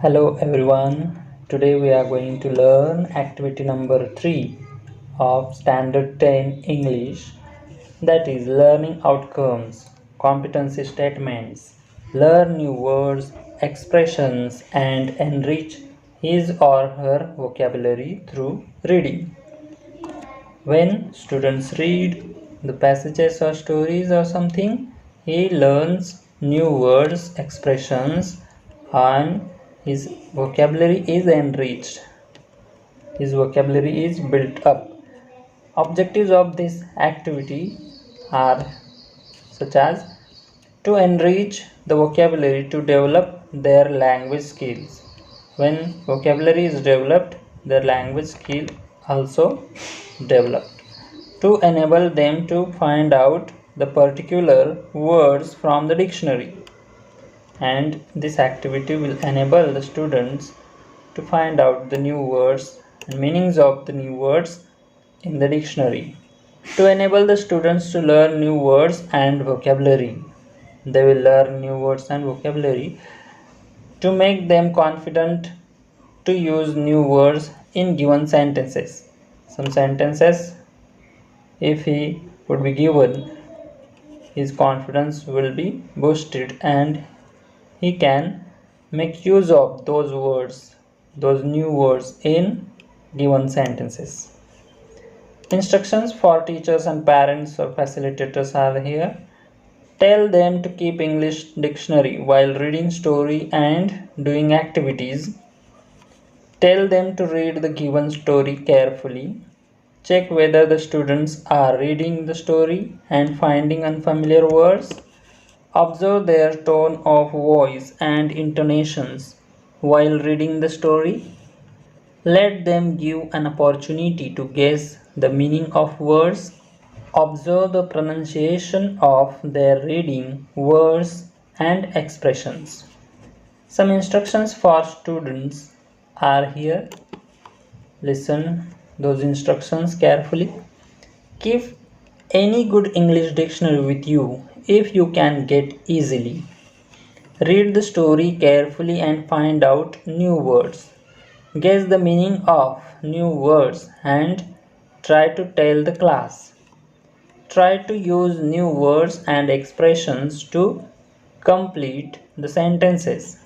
Hello everyone. Today we are going to learn activity number 3 of Standard 10 English, that is learning outcomes, competency statements. Learn new words, expressions and enrich his or her vocabulary through reading. When students read the passages or stories or something, he learns new words, expressions, and his vocabulary is enriched. His vocabulary is built up. Objectives of this activity are such as to enrich the vocabulary to develop their language skills. When vocabulary is developed, their language skill also developed. To enable them to find out the particular words from the dictionary. And this activity will enable the students to find out the new words and meanings of the new words in the dictionary. To enable the students to learn new words and vocabulary. They will learn new words and vocabulary to make them confident to use new words in given sentences. Some sentences, if he would be given, his confidence will be boosted and he can make use of those words, those new words in given sentences. Instructions for teachers and parents or facilitators are here. Tell them to keep English dictionary while reading story and doing activities. Tell them to read the given story carefully. Check whether the students are reading the story and finding unfamiliar words. Observe their tone of voice and intonations while reading the story. Let them give an opportunity to guess the meaning of words. Observe the pronunciation of their reading words and expressions. Some instructions for students are here. Listen those instructions carefully. Keep any good English dictionary with you if you can get easily. Read the story carefully and find out new words. Guess the meaning of new words and try to tell the class. Try to use new words and expressions to complete the sentences.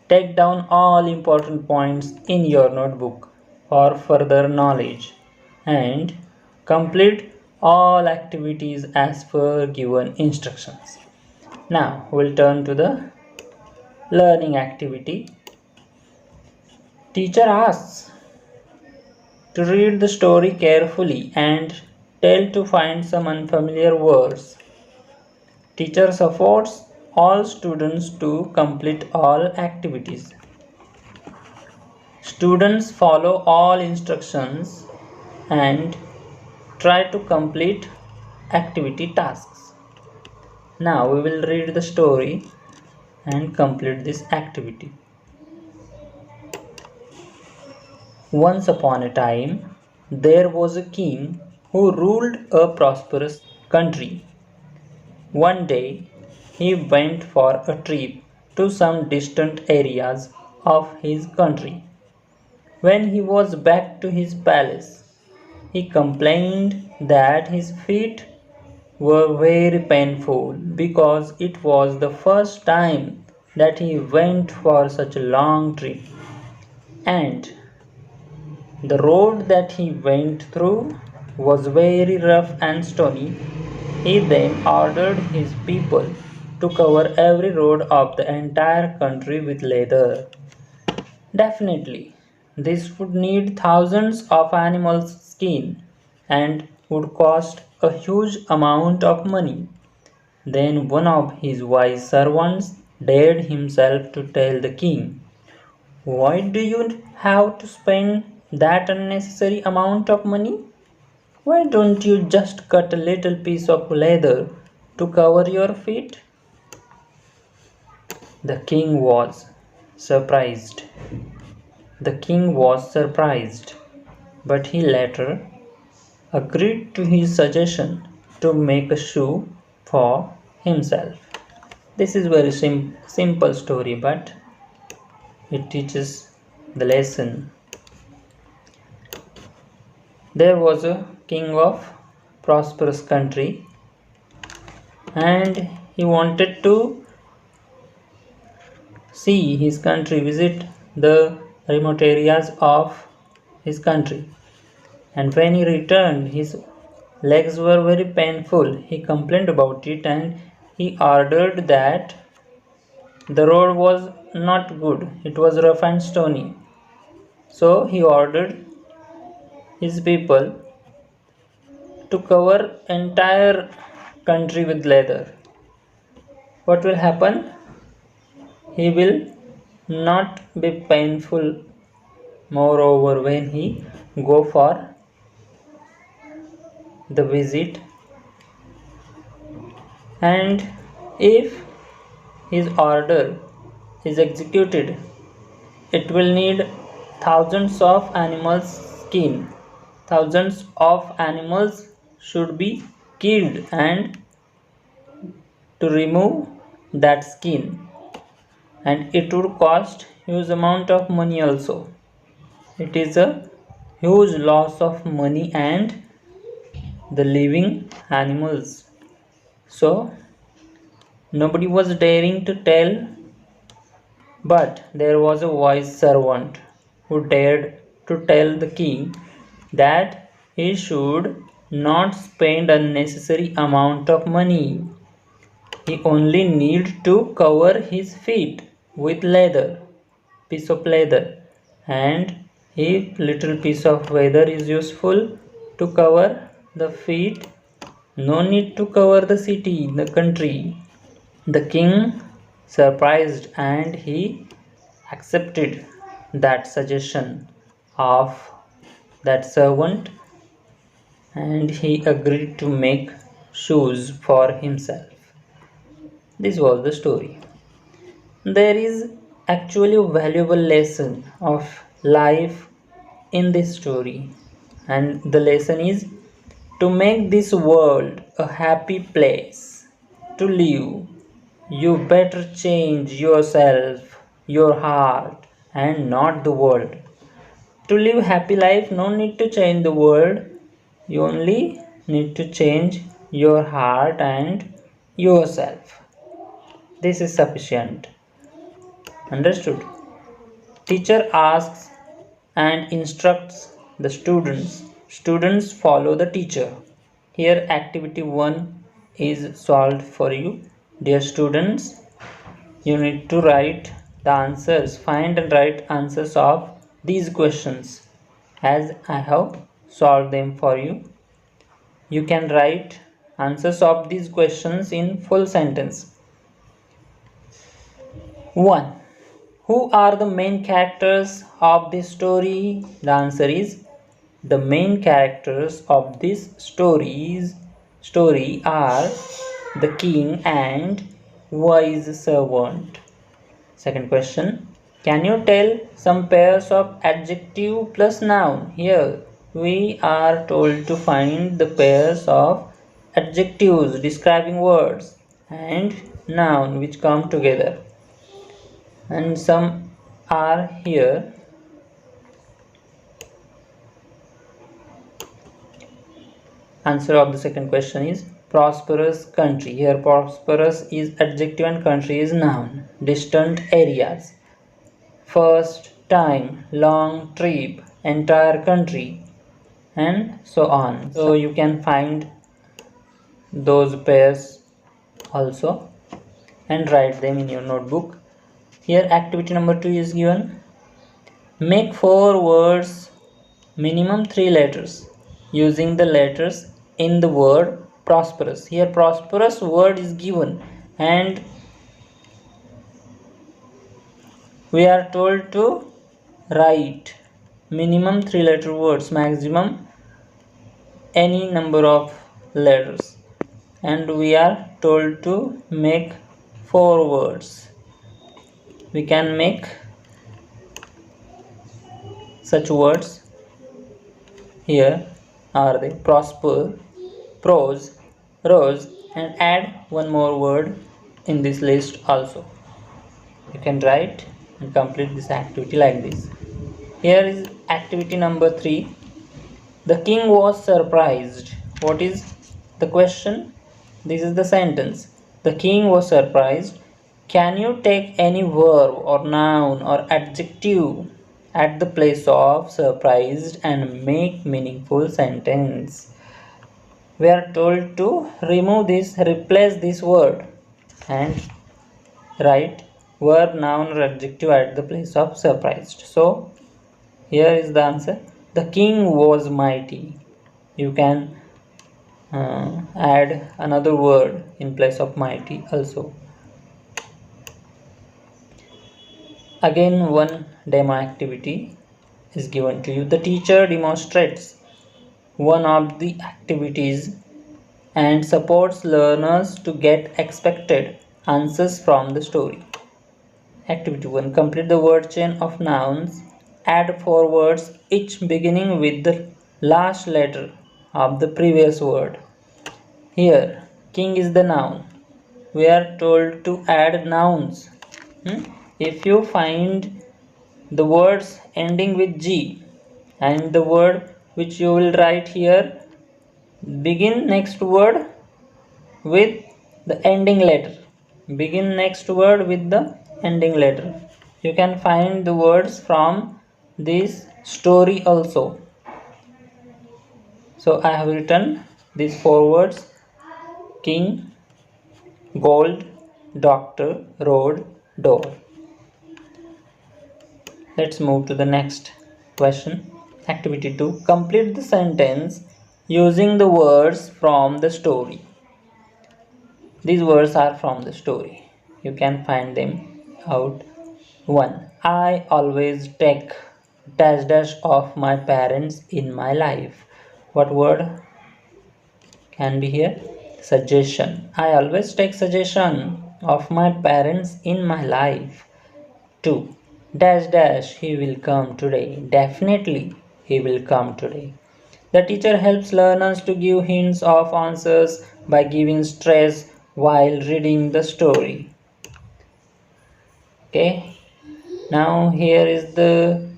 Take down all important points in your notebook for further knowledge and complete all activities as per given instructions. Now we'll turn to the learning activity. Teacher asks to read the story carefully and tell to find some unfamiliar words. Teacher supports all students to complete all activities. Students follow all instructions and try to complete activity tasks. Now we will read the story and complete this activity. Once upon a time, there was a king who ruled a prosperous country. One day, he went for a trip to some distant areas of his country. When he was back to his palace, he complained that his feet were very painful because it was the first time that he went for such a long trip, and the road that he went through was very rough and stony. He then ordered his people to cover every road of the entire country with leather. Definitely, this would need thousands of animals' skin and would cost a huge amount of money. Then one of his wise servants dared himself to tell the king, "Why do you have to spend that unnecessary amount of money? Why don't you just cut a little piece of leather to cover your feet?" The king was surprised. The king was surprised, but he later agreed to his suggestion to make a shoe for himself. This is very simple story, but it teaches the lesson. There was a king of prosperous country, and he wanted to see his country, visit the remote areas of his country. And when he returned, his legs were very painful. He complained about it, and he ordered that the road was not good. It was rough and stony. So he ordered his people to cover entire country with leather. What will happen? He will not be painful. Moreover, when he go for the visit, and if his order is executed, it will need thousands of animals' skin. Thousands of animals should be killed and to remove that skin, and it would cost huge amount of money also. It is a huge loss of money and the living animals. So nobody was daring to tell, but there was a wise servant who dared to tell the king that he should not spend unnecessary amount of money. He only need to cover his feet with leather, piece of leather, and if little piece of leather is useful to cover the feet, no need to cover the city, the country. The king surprised, and he accepted that suggestion of that servant, and he agreed to make shoes for himself. This was the story. There is actually a valuable lesson of life in this story, and the lesson is to make this world a happy place to live. You better change yourself, your heart, and not the world. To live happy life, no need to change the world. You only need to change your heart and yourself. This is sufficient. Understood? Teacher asks and instructs the students. Students follow the teacher. Here activity 1 is solved for you. Dear students, you need to write the answers. Find and write answers of these questions as I have solved them for you. You can write answers of these questions in full sentence. 1. Who are the main characters of this story? The answer is the main characters of this story are the king and wise servant. Second question. Can you tell some pairs of adjective plus noun? Here we are told to find the pairs of adjectives describing words and noun which come together. And some are here. Answer of the second question is prosperous country. Here prosperous is adjective and country is noun. Distant areas, first time, long trip, entire country, and so on. So you can find those pairs also and write them in your notebook. Here activity number 2 is given. Make 4 words, minimum 3 letters, using the letters in the word prosperous. Here prosperous word is given, and we are told to write minimum 3 letter words, maximum any number of letters, and we are told to make 4 words. We can make such words. Here are they: prosper, prose, rose, and add one more word in this list also. You can write and complete this activity like this. Here is activity number 3. The king was surprised. What is the question? This is the sentence. The king was surprised. Can you take any verb or noun or adjective at the place of surprised and make meaningful sentence? We are told to remove this, replace this word and write verb, noun or adjective at the place of surprised. So here is the answer. The king was mighty. You can add another word in place of mighty also. Again, one demo activity is given to you. The teacher demonstrates one of the activities and supports learners to get expected answers from the story. Activity 1. Complete the word chain of nouns. Add 4 words, each beginning with the last letter of the previous word. Here, king is the noun. We are told to add nouns. If you find the words ending with G and the word which you will write here begin next word with the ending letter. Begin next word with the ending letter. You can find the words from this story also. So I have written these 4 words: king, gold, doctor, road, door. Let's move to the next question. Activity 2. Complete the sentence using the words from the story. These words are from the story. You can find them out. 1. I always take dash dash of my parents in my life. What word can be here? Suggestion. I always take suggestion of my parents in my life. 2. Dash dash he will come today. Definitely he will come today. The teacher helps learners to give hints of answers by giving stress while reading the story. Okay, now here is the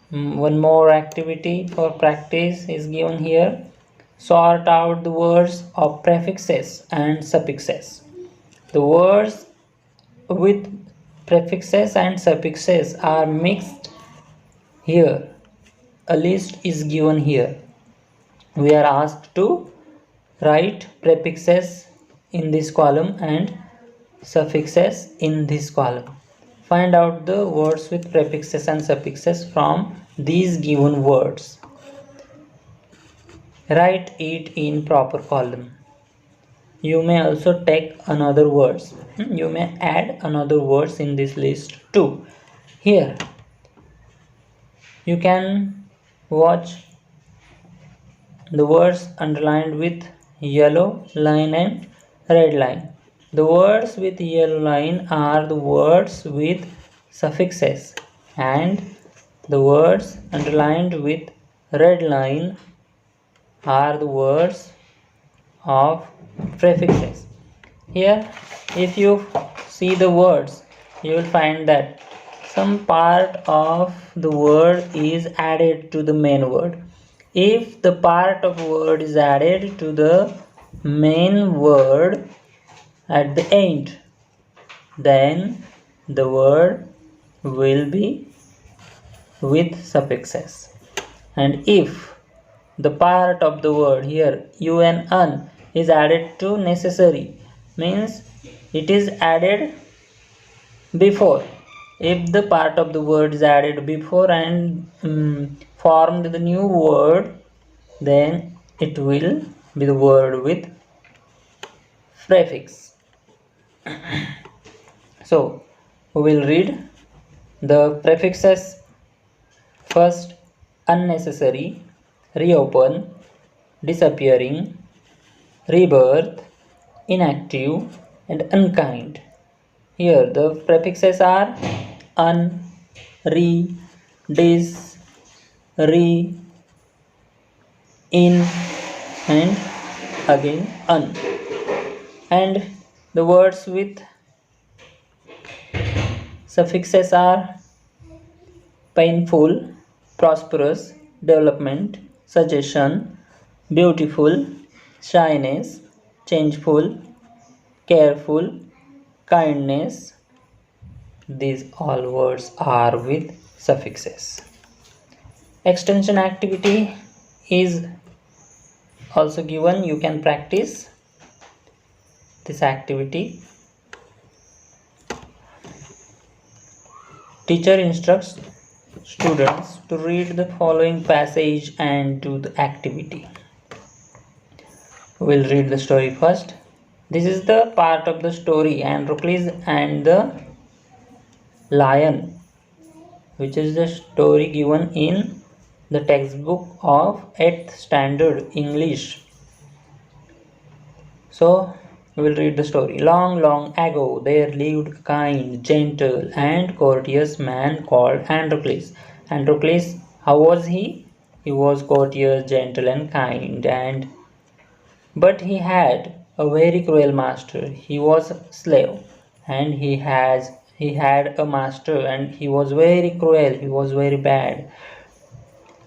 one more activity for practice is given here. Sort out the words of prefixes and suffixes. The words with prefixes and suffixes are mixed here. A list is given here. We are asked to write prefixes in this column and suffixes in this column. Find out the words with prefixes and suffixes from these given words. Write it in proper column. You may also take another words. You may add another words in this list too. Here you can watch the words underlined with yellow line and red line. The words with yellow line are the words with suffixes and the words underlined with red line are the words of prefixes. Here if you see the words, you will find that some part of the word is added to the main word. If the part of word is added to the main word at the end, then the word will be with suffixes. And if the part of the word here un is added to necessary, means it is added before. If the part of the word is added before and formed the new word, then it will be the word with prefix. So we will read the prefixes first. Unnecessary, reopen, disappearing, rebirth, inactive and unkind. Here the prefixes are un, re, dis, re, in and again un. And the words with Suffixes are painful, prosperous, development, suggestion, beautiful, shyness, changeful, careful, kindness. These all words are with suffixes. Extension activity is also given. You can practice this activity. Teacher instructs students to read the following passage and do the activity. We'll read the story first. This is the part of the story Androcles and the Lion, which is the story given in the textbook of 8th standard English. So we will read the story. Long, long ago, there lived a kind, gentle, and courteous man called Androcles. Androcles, how was he? He was courteous, gentle, and kind, but he had a very cruel master. He was a slave, and he had a master, and he was very cruel. He was very bad.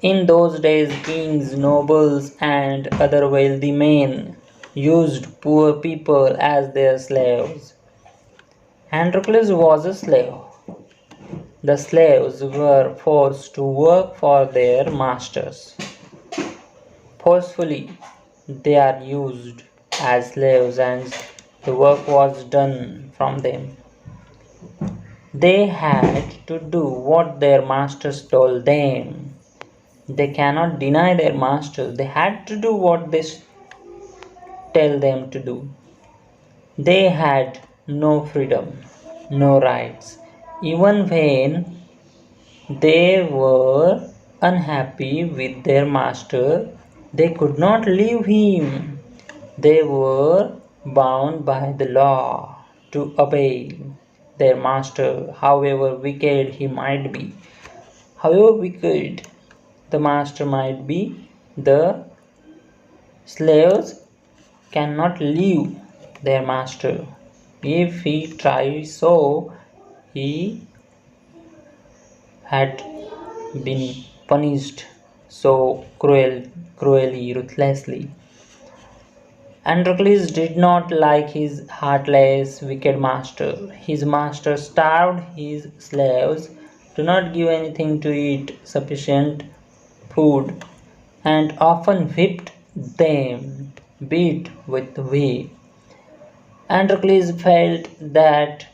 In those days, kings, nobles, and other wealthy men used poor people as their slaves. Androcles was a slave. The slaves were forced to work for their masters. Forcefully, they are used as slaves and the work was done from them. They had to do what their masters told them. They cannot deny their masters. They had to do what they tell them to do. They had no freedom, no rights. Even when they were unhappy with their master, they could not leave him. They were bound by the law to obey their master, however wicked he might be. However wicked the master might be, the slaves cannot leave their master. If he tries so, he had been punished so cruelly, ruthlessly. Androcles did not like his heartless, wicked master. His master starved his slaves, do not give anything to eat sufficient food, and often whipped them, beat with whip. Androcles felt that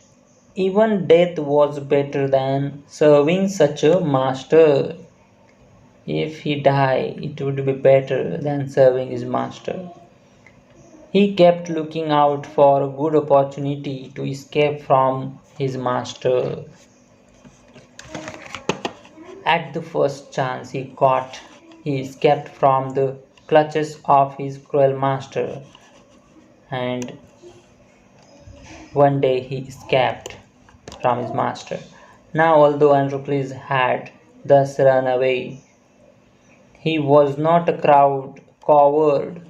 even death was better than serving such a master. If he died, it would be better than serving his master. He kept looking out for a good opportunity to escape from his master. At the first chance he got, he escaped from the clutches of his cruel master, and one day he escaped from his master. Now, although Androcles had thus run away, he was not a coward.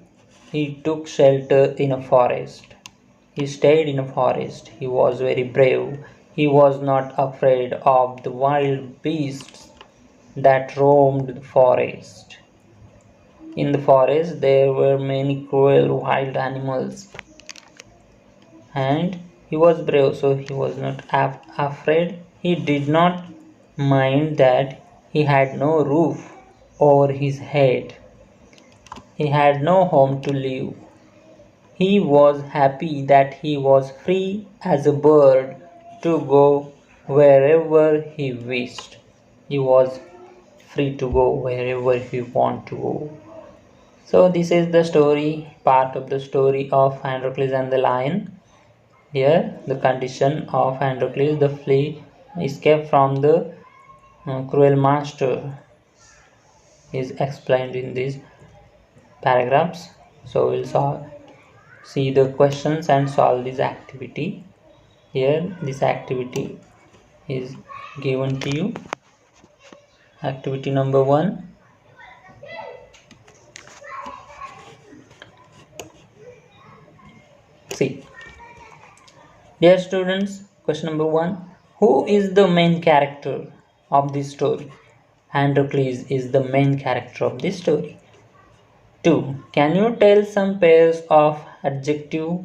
He took shelter in a forest. He stayed in a forest. He was very brave. He was not afraid of the wild beasts that roamed the forest. In the forest, there were many cruel wild animals, and he was brave, so he was not afraid. He did not mind that he had no roof over his head. He had no home to live. He was happy that he was free as a bird to go wherever he wished. He was free to go wherever he wanted to go. So this is the story, part of the story of Androcles and the lion. Here the condition of Androcles, the flee escape from the cruel master, is explained in these paragraphs. So we'll see the questions and solve this activity. Here this activity is given to you. Activity number 1. See, dear students, question number 1. Who is the main character of this story? Androcles is the main character of this story. 2. Can you tell some pairs of adjective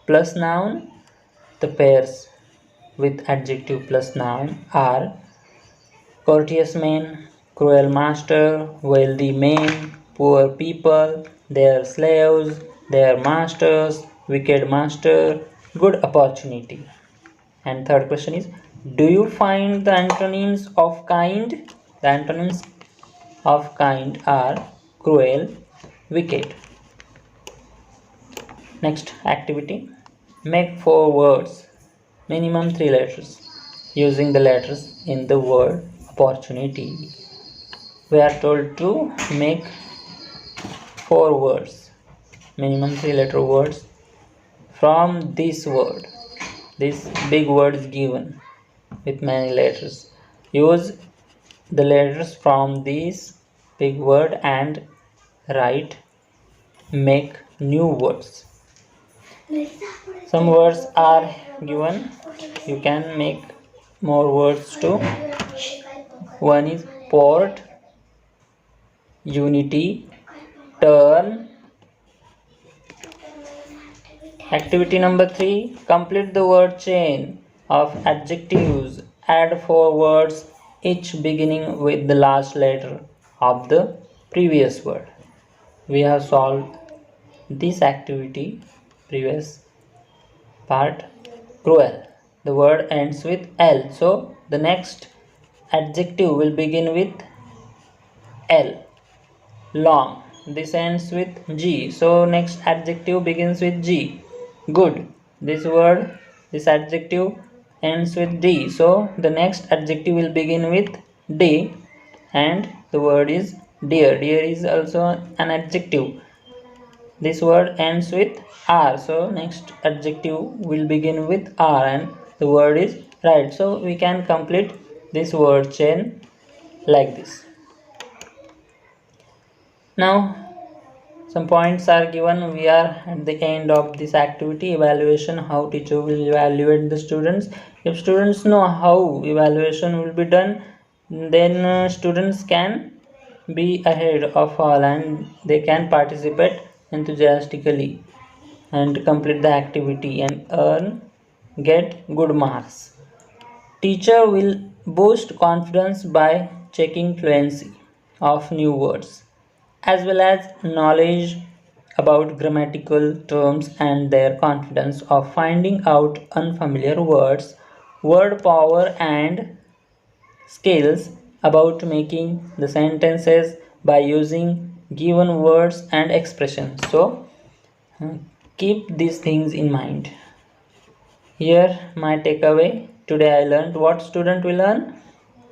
plus noun? The pairs with adjective plus noun are courteous man, cruel master, wealthy men, poor people, their slaves, their masters, wicked master, good opportunity. And third question is, do you find the antonyms of kind? The antonyms of kind are cruel, wicked. Next activity, make 4 words, minimum 3 letters, using the letters in the word opportunity. We are told to make 4 words, minimum 3 letter words from this word. This big word is given with many letters. Use the letters from this big word and write, make new words. Some words are given, you can make more words too. One is port, unity, turn. Activity number 3, complete the word chain of adjectives. Add 4 words, each beginning with the last letter of the previous word. We have solved this activity, previous part. Cruel. The word ends with L. So the next adjective will begin with L. Long. This ends with G. So next adjective begins with G. Good. This adjective ends with D. So the next adjective will begin with D. And the word is dear. Dear is also an adjective. This word ends with R. So next adjective will begin with R and the word is right. So we can complete this word chain like this. Now some points are given. We are at the end of this activity. Evaluation, how teacher will evaluate the students. If students know how evaluation will be done, then students can be ahead of all and they can participate enthusiastically and complete the activity and get good marks. Teacher will boost confidence by checking fluency of new words as well as knowledge about grammatical terms and their confidence of finding out unfamiliar words, word power and skills about making the sentences by using given words and expressions. So keep these things in mind. Here my takeaway. Today I learned what student will learn.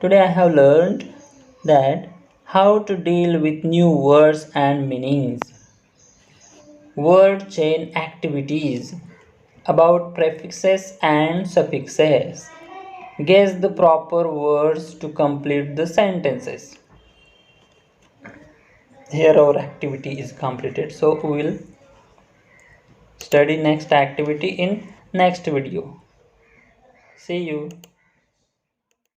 Today I have learned that how to deal with new words and meanings. Word chain activities about prefixes and suffixes. Guess the proper words to complete the sentences. Here our activity is completed. So we will study next activity in next video. See you.